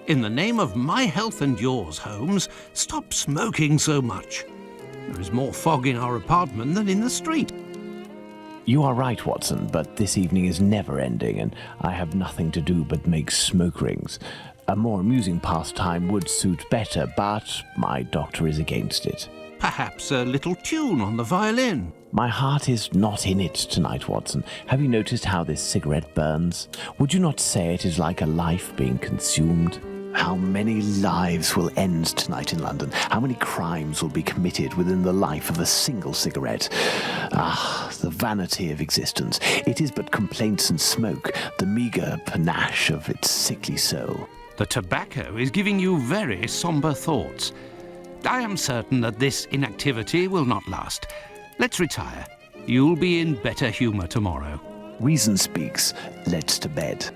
In the name of my health and yours, Holmes, stop smoking so much. There is more fog in our apartment than in the street. You are right, Watson, but this evening is never ending, and I have nothing to do but make smoke rings. A more amusing pastime would suit better, but my doctor is against it. Perhaps a little tune on the violin. My heart is not in it tonight, Watson. Have you noticed how this cigarette burns? Would you not say it is like a life being consumed? How many lives will end tonight in London? How many crimes will be committed within the life of a single cigarette? Ah, the vanity of existence. It is but complaints and smoke, the meagre panache of its sickly soul. The tobacco is giving you very sombre thoughts. I am certain that this inactivity will not last. Let's retire. You'll be in better humour tomorrow. Reason speaks. Let's to bed.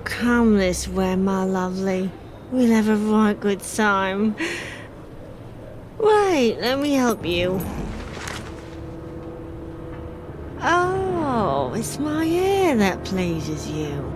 Come this way, my lovely. We'll have a right good time. Wait, let me help you. Oh, it's my hair that pleases you.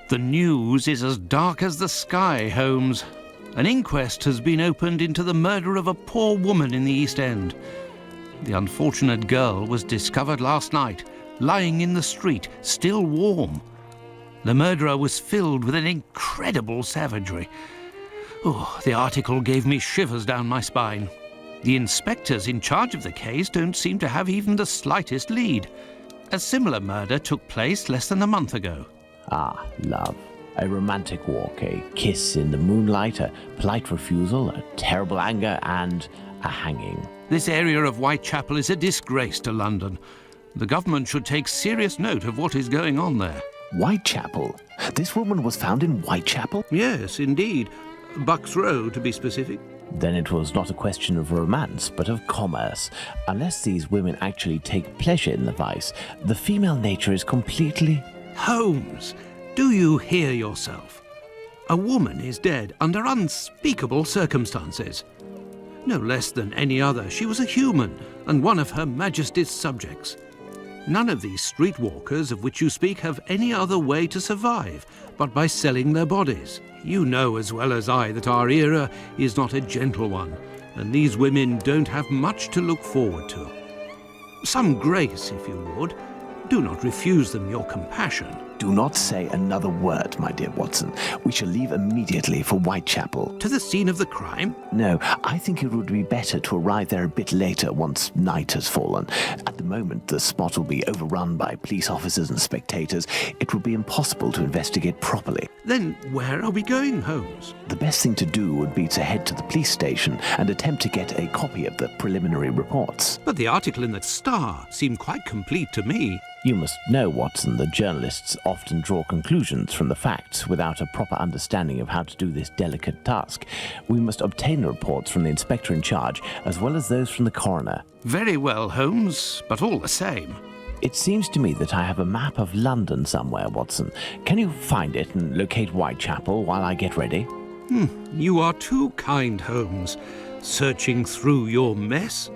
The news is as dark as the sky, Holmes. An inquest has been opened into the murder of a poor woman in the East End. The unfortunate girl was discovered last night, lying in the street, still warm. The murderer was filled with an incredible savagery. Oh, the article gave me shivers down my spine. The inspectors in charge of the case don't seem to have even the slightest lead. A similar murder took place less than a month ago. Ah, love. A romantic walk, a kiss in the moonlight, a polite refusal, a terrible anger, and a hanging. This area of Whitechapel is a disgrace to London. The government should take serious note of what is going on there. Whitechapel? This woman was found in Whitechapel? Yes, indeed. Bucks Row, to be specific. Then it was not a question of romance, but of commerce. Unless these women actually take pleasure in the vice, the female nature is completely... Holmes, do you hear yourself? A woman is dead under unspeakable circumstances. No less than any other, she was a human and one of Her Majesty's subjects. None of these streetwalkers of which you speak have any other way to survive but by selling their bodies. You know as well as I that our era is not a gentle one, and these women don't have much to look forward to. Some grace, if you would. Do not refuse them your compassion. Do not say another word, my dear Watson. We shall leave immediately for Whitechapel. To the scene of the crime? No, I think it would be better to arrive there a bit later once night has fallen. At the moment, the spot will be overrun by police officers and spectators. It would be impossible to investigate properly. Then where are we going, Holmes? The best thing to do would be to head to the police station and attempt to get a copy of the preliminary reports. But the article in the Star seemed quite complete to me. You must know, Watson, that journalists often draw conclusions from the facts without a proper understanding of how to do this delicate task. We must obtain the reports from the inspector in charge, as well as those from the coroner. Very well, Holmes, but all the same. It seems to me that I have a map of London somewhere, Watson. Can you find it and locate Whitechapel while I get ready? You are too kind, Holmes. Searching through your mess?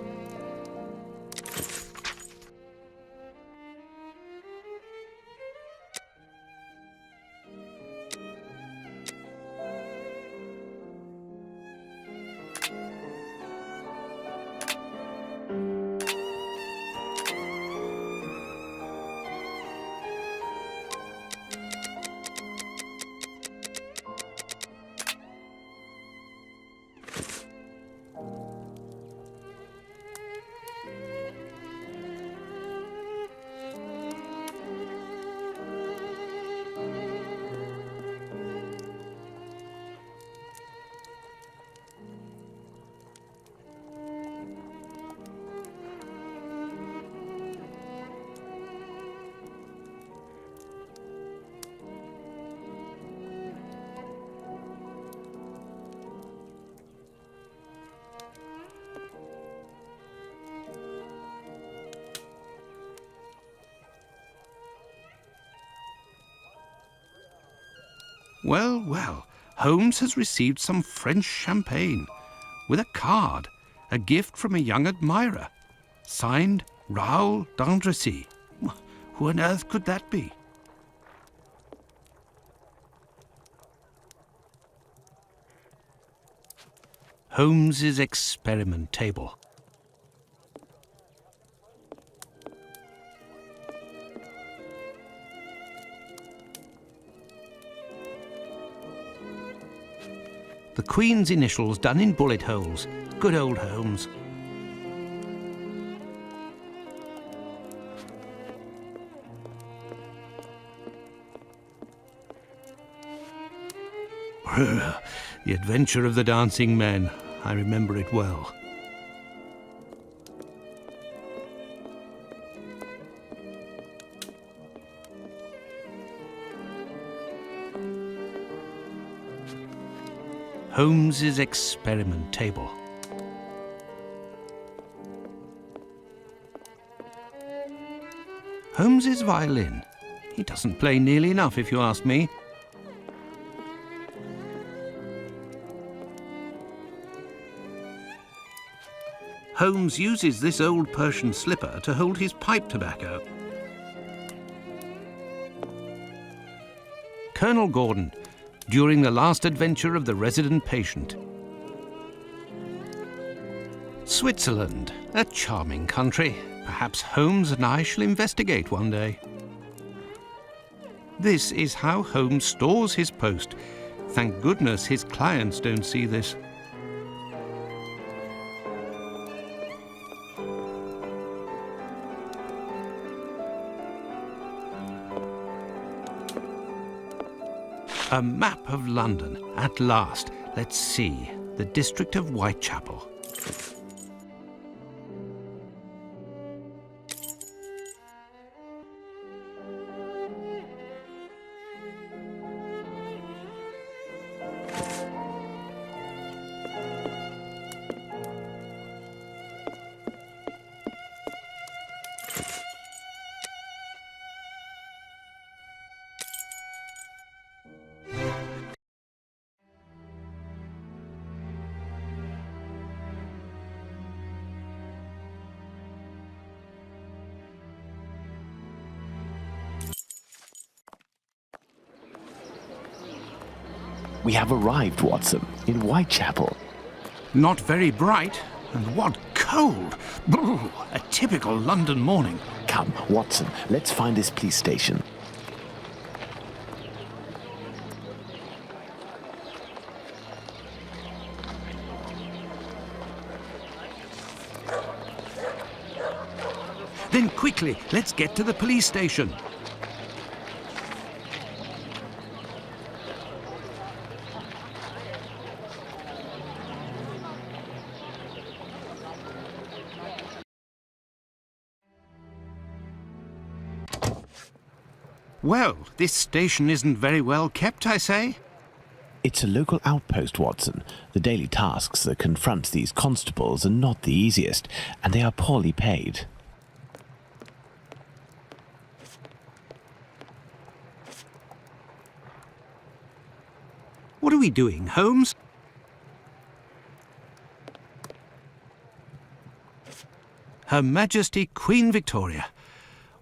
Well, well, Holmes has received some French champagne, with a card, a gift from a young admirer, signed Raoul d'Andrecy. Who on earth could that be? Holmes's experiment table. The Queen's initials done in bullet holes. Good old Holmes. The Adventure of the Dancing Men. I remember it well. Holmes's experiment table. Holmes's violin. He doesn't play nearly enough, if you ask me. Holmes uses this old Persian slipper to hold his pipe tobacco. Colonel Gordon, during the last adventure of the resident patient. Switzerland, a charming country. Perhaps Holmes and I shall investigate one day. This is how Holmes stores his post. Thank goodness his clients don't see this. A map of London, at last. Let's see. The district of Whitechapel. We have arrived, Watson, in Whitechapel. Not very bright, and what cold! Brr, a typical London morning. Come, Watson, let's find this police station. Then quickly, let's get to the police station. Well, this station isn't very well kept, I say. It's a local outpost, Watson. The daily tasks that confront these constables are not the easiest, and they are poorly paid. What are we doing, Holmes? Her Majesty Queen Victoria.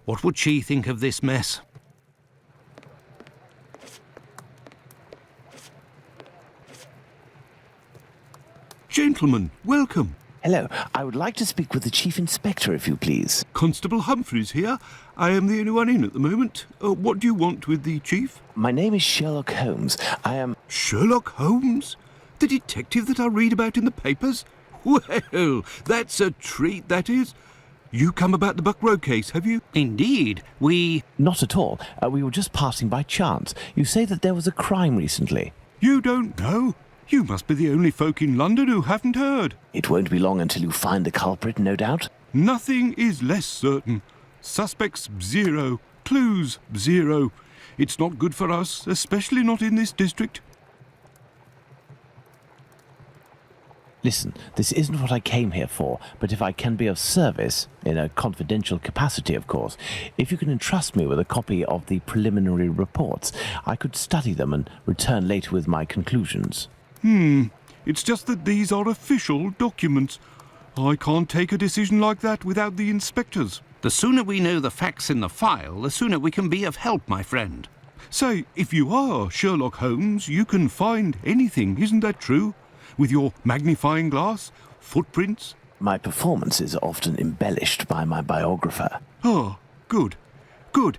What would she think of this mess? Gentlemen, welcome. Hello, I would like to speak with the Chief Inspector, if you please. Constable Humphreys here. I am the only one in at the moment. What do you want with the Chief? My name is Sherlock Holmes. I am... Sherlock Holmes? The detective that I read about in the papers? Well, that's a treat, that is. You come about the Buck Road case, have you? Indeed. Not at all. We were just passing by chance. You say that there was a crime recently. You don't know? You must be the only folk in London who haven't heard. It won't be long until you find the culprit, no doubt. Nothing is less certain. Suspects, 0. Clues, 0. It's not good for us, especially not in this district. Listen, this isn't what I came here for, but if I can be of service, in a confidential capacity, of course, if you can entrust me with a copy of the preliminary reports, I could study them and return later with my conclusions. It's just that these are official documents. I can't take a decision like that without the inspectors. The sooner we know the facts in the file, the sooner we can be of help, my friend. Say, if you are Sherlock Holmes, you can find anything, isn't that true? With your magnifying glass, footprints. My performances are often embellished by my biographer. Ah, good. Good.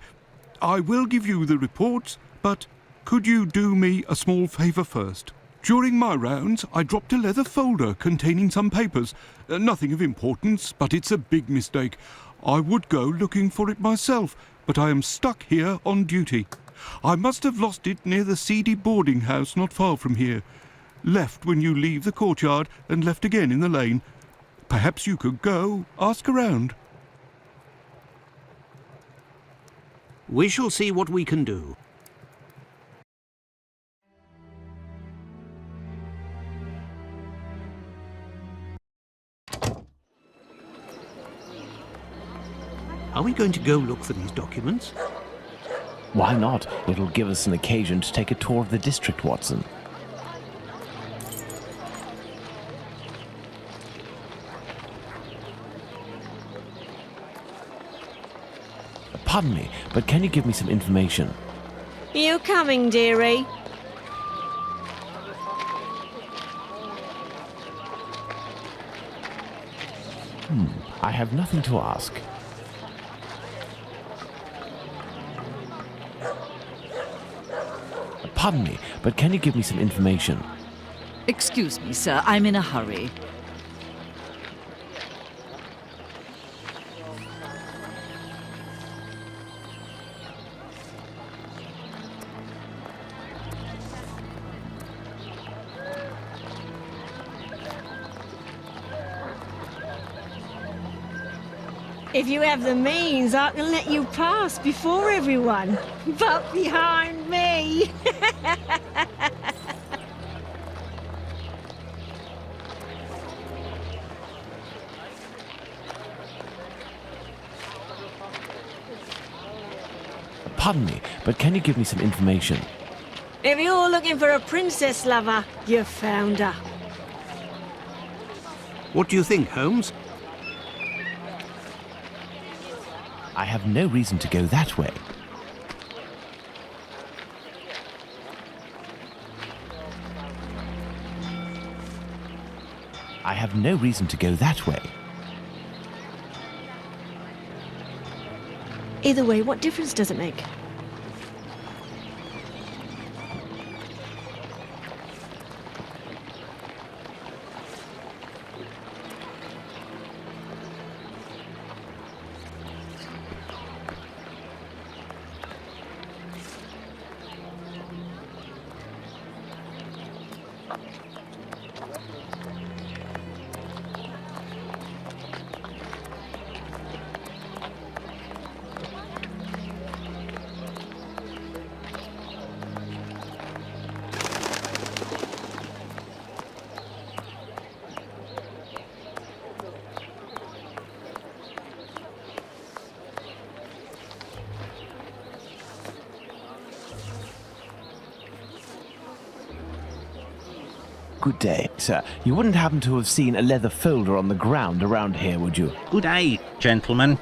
I will give you the reports, but could you do me a small favour first? During my rounds, I dropped a leather folder containing some papers. Nothing of importance, but it's a big mistake. I would go looking for it myself, but I am stuck here on duty. I must have lost it near the seedy boarding house not far from here. Left when you leave the courtyard and left again in the lane. Perhaps you could go, ask around. We shall see what we can do. Are we going to go look for these documents? Why not? It'll give us an occasion to take a tour of the district, Watson. Pardon me, but can you give me some information? You coming, dearie? I have nothing to ask. Pardon me, but can you give me some information? Excuse me, sir. I'm in a hurry. If you have the means, I can let you pass before everyone. But behind me. Pardon me, but can you give me some information? If you're looking for a princess lover, you've found her. What do you think, Holmes? I have no reason to go that way. I have no reason to go that way. Either way, what difference does it make? Good day, sir. You wouldn't happen to have seen a leather folder on the ground around here, would you? Good day, gentlemen.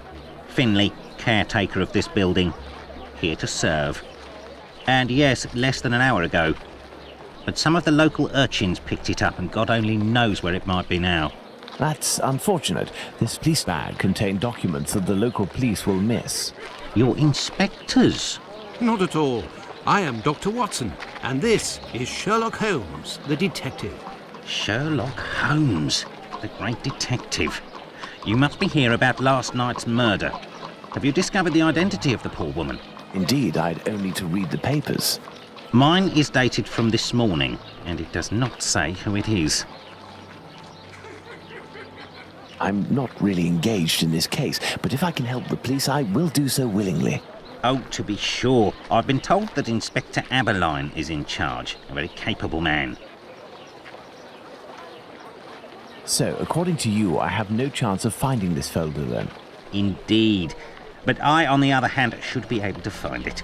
Finley, caretaker of this building. Here to serve. And yes, less than an hour ago. But some of the local urchins picked it up and God only knows where it might be now. That's unfortunate. This police bag contained documents that the local police will miss. You're inspectors. Not at all. I am Dr. Watson, and this is Sherlock Holmes, the detective. Sherlock Holmes, the great detective. You must be here about last night's murder. Have you discovered the identity of the poor woman? Indeed, I'd only to read the papers. Mine is dated from this morning, and it does not say who it is. I'm not really engaged in this case, but if I can help the police, I will do so willingly. Oh, to be sure. I've been told that Inspector Aberline is in charge, a very capable man. So, according to you, I have no chance of finding this folder then? Indeed. But I, on the other hand, should be able to find it.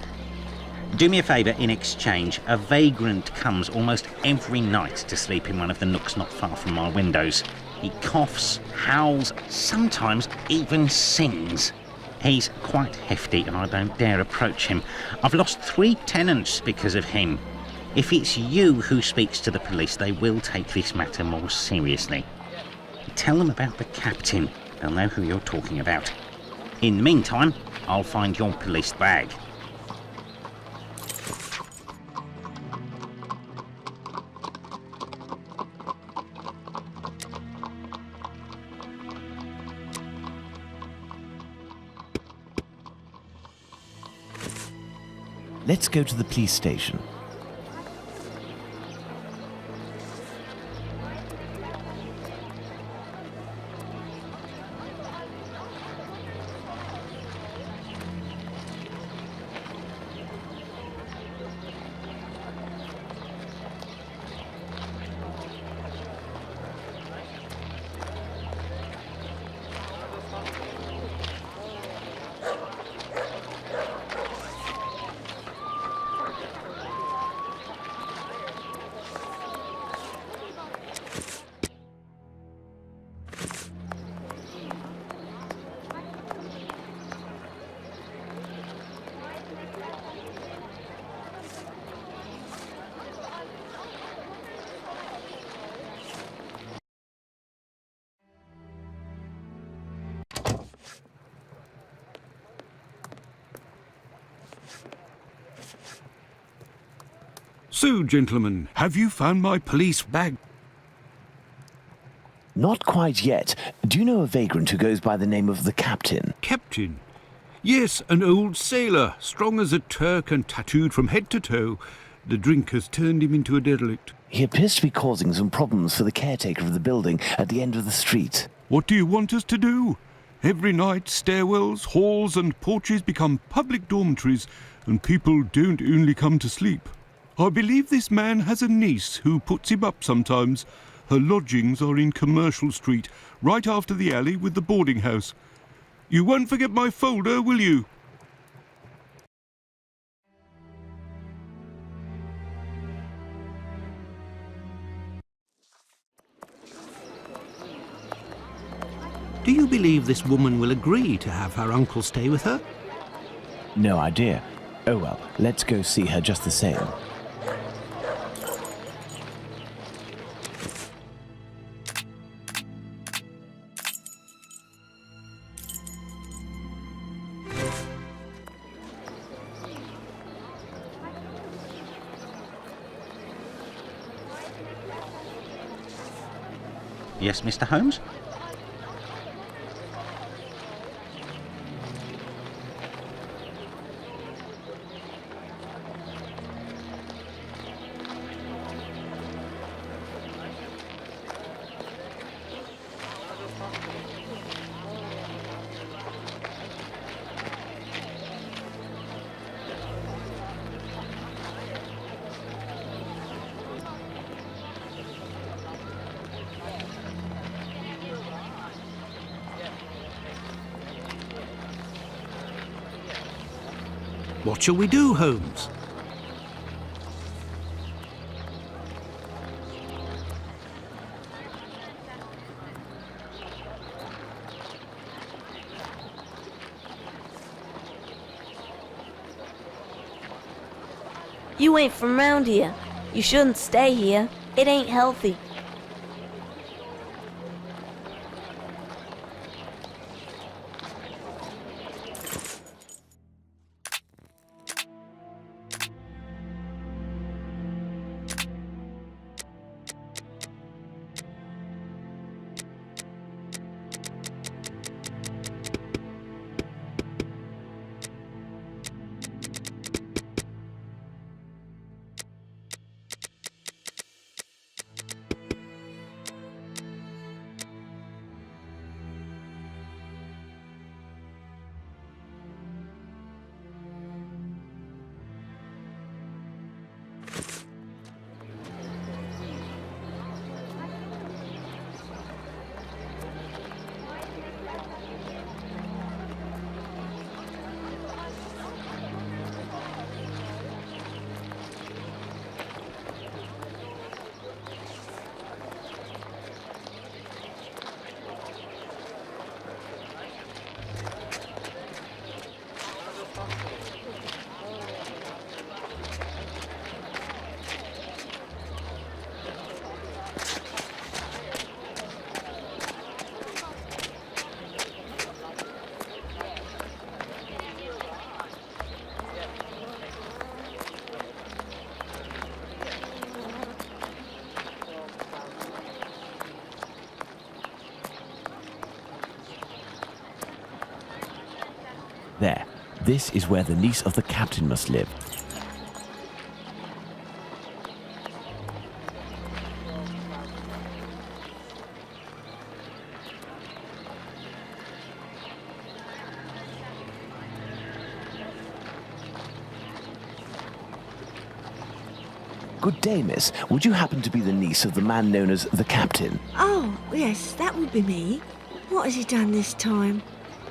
Do me a favour in exchange. A vagrant comes almost every night to sleep in one of the nooks not far from my windows. He coughs, howls, sometimes even sings. He's quite hefty and I don't dare approach him. I've lost 3 tenants because of him. If it's you who speaks to the police, they will take this matter more seriously. Tell them about the captain. They'll know who you're talking about. In the meantime, I'll find your police bag. Let's go to the police station. So, gentlemen, have you found my police bag? Not quite yet. Do you know a vagrant who goes by the name of the Captain? Captain? Yes, an old sailor, strong as a Turk and tattooed from head to toe. The drink has turned him into a derelict. He appears to be causing some problems for the caretaker of the building at the end of the street. What do you want us to do? Every night, stairwells, halls and porches become public dormitories, and people don't only come to sleep. I believe this man has a niece who puts him up sometimes. Her lodgings are in Commercial Street, right after the alley with the boarding house. You won't forget my folder, will you? Do you believe this woman will agree to have her uncle stay with her? No idea. Oh well, let's go see her just the same. Yes, Mr. Holmes? What shall we do, Holmes? You ain't from round here. You shouldn't stay here. It ain't healthy. There. This is where the niece of the captain must live. Good day, miss. Would you happen to be the niece of the man known as the captain? Oh, yes, that would be me. What has he done this time?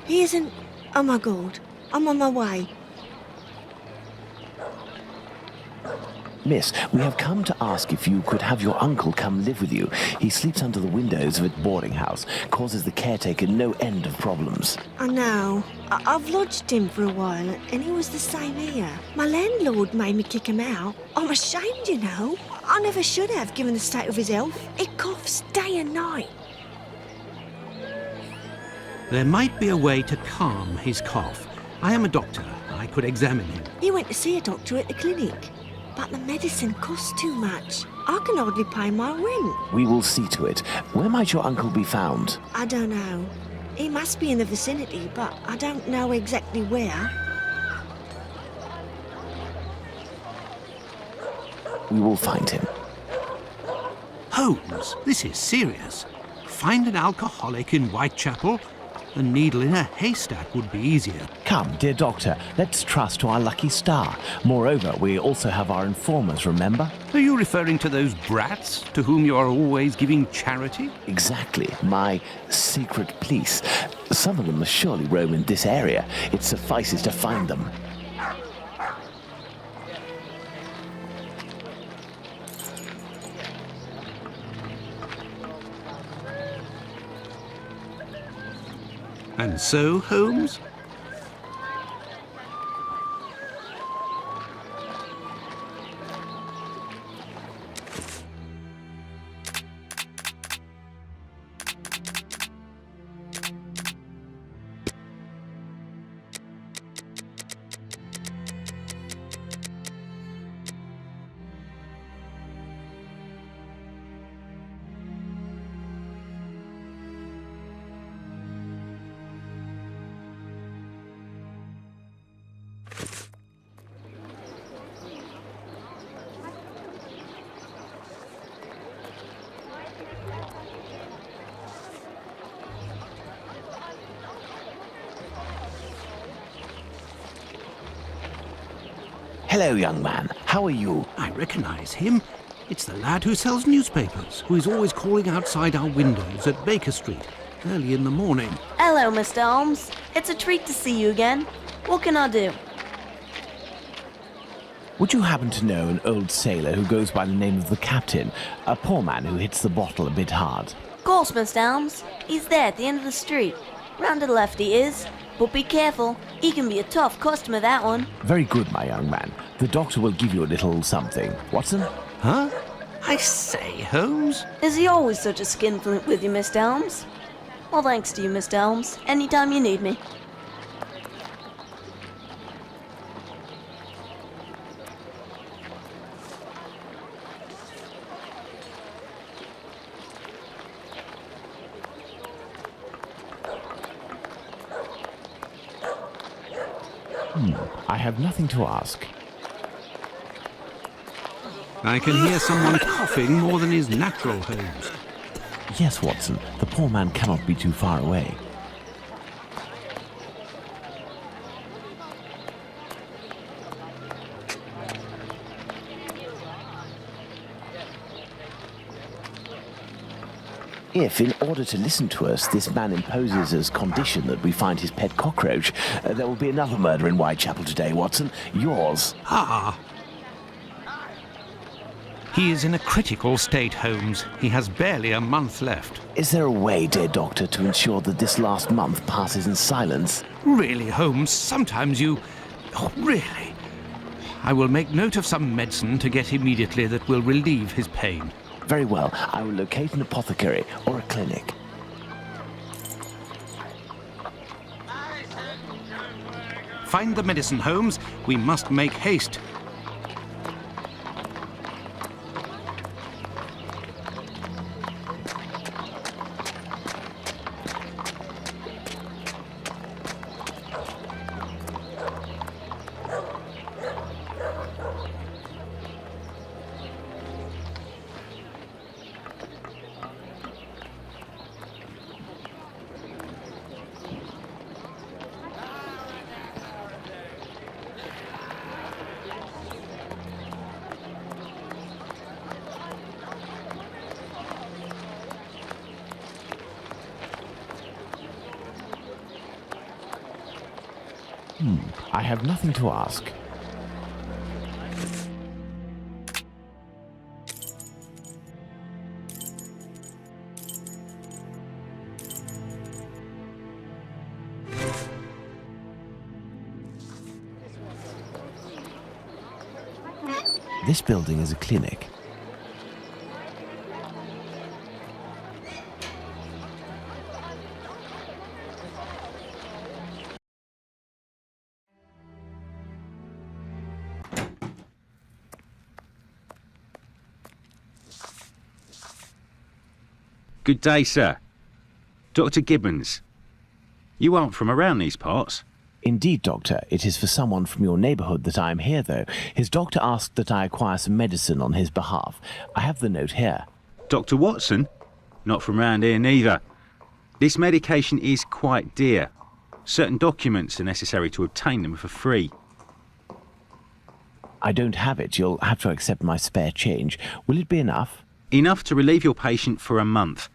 He isn't... Oh, my God. I'm on my way. Miss, we have come to ask if you could have your uncle come live with you. He sleeps under the windows of a boarding house, causes the caretaker no end of problems. I know. I've lodged him for a while, and he was the same here. My landlord made me kick him out. I'm ashamed, you know. I never should have, given the state of his health. He coughs day and night. There might be a way to calm his cough. I am a doctor. I could examine him. He went to see a doctor at the clinic, but the medicine costs too much. I can hardly pay my rent. We will see to it. Where might your uncle be found? I don't know. He must be in the vicinity, but I don't know exactly where. We will find him. Holmes, this is serious. Find an alcoholic in Whitechapel? A needle in a haystack would be easier. Come, dear doctor, let's trust to our lucky star. Moreover, we also have our informers, remember? Are you referring to those brats to whom you are always giving charity? Exactly. My secret police. Some of them must surely roam in this area. It suffices to find them. And so, Holmes? Hello, young man. How are you? I recognize him. It's the lad who sells newspapers, who is always calling outside our windows at Baker Street, early in the morning. Hello, Mr. Holmes. It's a treat to see you again. What can I do? Would you happen to know an old sailor who goes by the name of the Captain? A poor man who hits the bottle a bit hard. Of course, Mr. Holmes. He's there at the end of the street. Round to the left he is. But be careful. He can be a tough customer, that one. Very good, my young man. The doctor will give you a little something. Watson? Huh? I say, Holmes? Is he always such a skinflint with you, Mr. Holmes? Well, thanks to you, Mr. Holmes. Anytime you need me. I have nothing to ask. I can hear someone coughing more than is natural, Holmes. Yes, Watson. The poor man cannot be too far away. If, in order to listen to us, this man imposes as condition that we find his pet cockroach, there will be another murder in Whitechapel today, Watson. Yours. Ah. He is in a critical state, Holmes. He has barely a month left. Is there a way, dear doctor, to ensure that this last month passes in silence? Really, Holmes, sometimes you... Oh, really? I will make note of some medicine to get immediately that will relieve his pain. Very well. I will locate an apothecary or a clinic. Find the medicine, Holmes. We must make haste. I have nothing to ask. This building is a clinic. Good day, sir. Dr. Gibbons. You aren't from around these parts. Indeed, Doctor. It is for someone from your neighbourhood that I am here, though. His doctor asked that I acquire some medicine on his behalf. I have the note here. Dr. Watson? Not from round here neither. This medication is quite dear. Certain documents are necessary to obtain them for free. I don't have it. You'll have to accept my spare change. Will it be enough? Enough to relieve your patient for a month.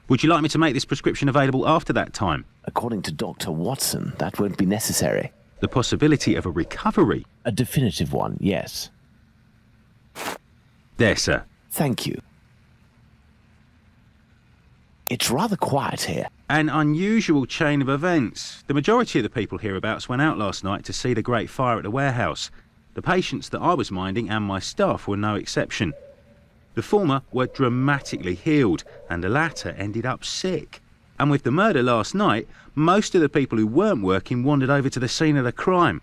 Would you like me to make this prescription available after that time? According to Dr. Watson, that won't be necessary. The possibility of a recovery? A definitive one, yes. There, sir. Thank you. It's rather quiet here. An unusual chain of events. The majority of the people hereabouts went out last night to see the great fire at the warehouse. The patients that I was minding and my staff were no exception. The former were dramatically healed, and the latter ended up sick. And with the murder last night, most of the people who weren't working wandered over to the scene of the crime.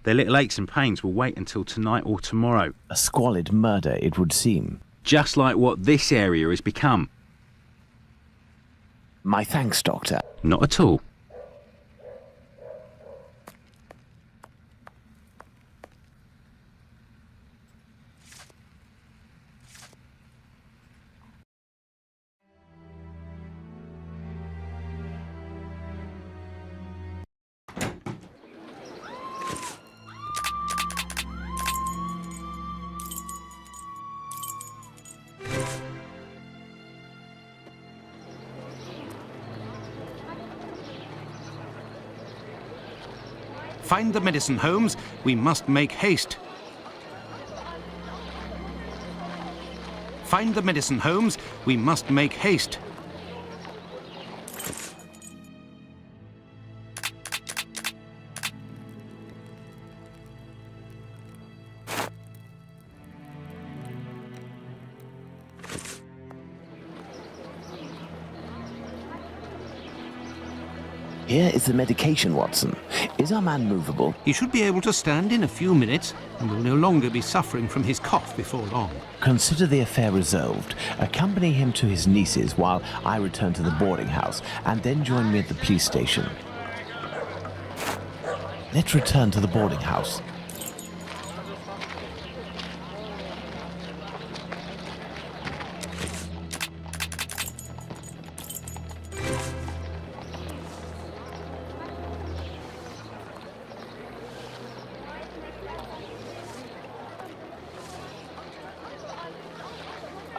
Their little aches and pains will wait until tonight or tomorrow. A squalid murder, it would seem. Just like what this area has become. My thanks, Doctor. Not at all. Find the medicine, Holmes. We must make haste. Find the medicine, Holmes. We must make haste. Here is the medication, Watson. Is our man movable? He should be able to stand in a few minutes and will no longer be suffering from his cough before long. Consider the affair resolved. Accompany him to his niece's while I return to the boarding house, and then join me at the police station. Let's return to the boarding house.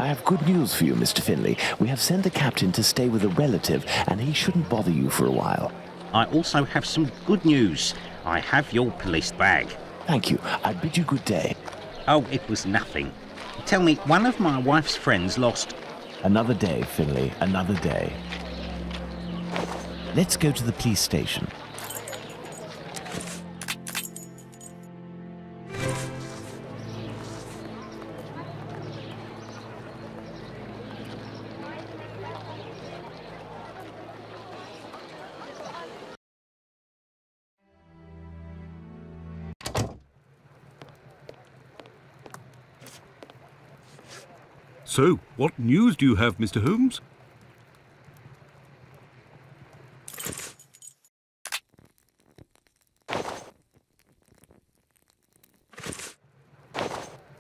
I have good news for you, Mr. Finlay. We have sent the captain to stay with a relative, and he shouldn't bother you for a while. I also have some good news. I have your police bag. Thank you. I bid you good day. Oh, it was nothing. Tell me, one of my wife's friends lost... Another day, Finlay, another day. Let's go to the police station. So, what news do you have, Mr. Holmes?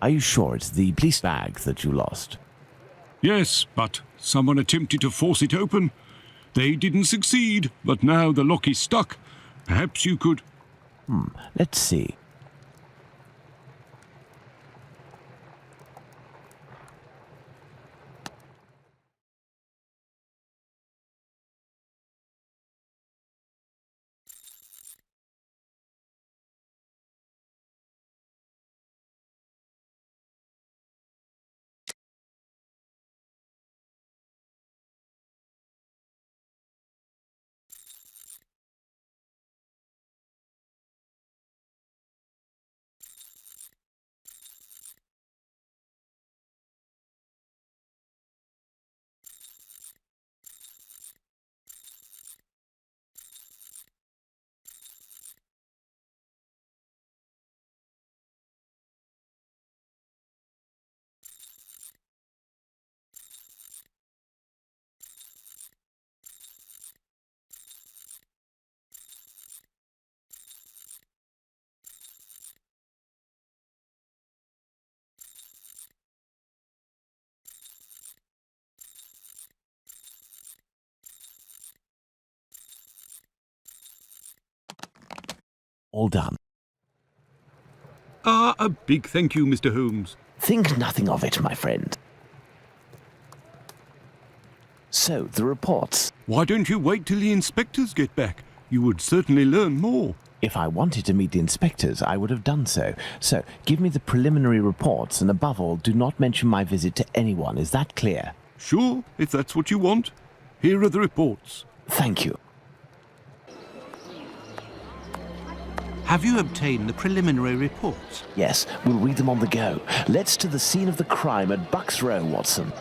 Are you sure it's the police bag that you lost? Yes, but someone attempted to force it open. They didn't succeed, but now the lock is stuck. Perhaps you could... Let's see. All done. A big thank you, Mr. Holmes. Think nothing of it, my friend. So, the reports. Why don't you wait till the inspectors get back? You would certainly learn more. If I wanted to meet the inspectors, I would have done so. So, give me the preliminary reports, and above all, do not mention my visit to anyone. Is that clear? Sure, if that's what you want. Here are the reports. Thank you. Have you obtained the preliminary reports? Yes, we'll read them on the go. Let's to the scene of the crime at Bucks Row, Watson.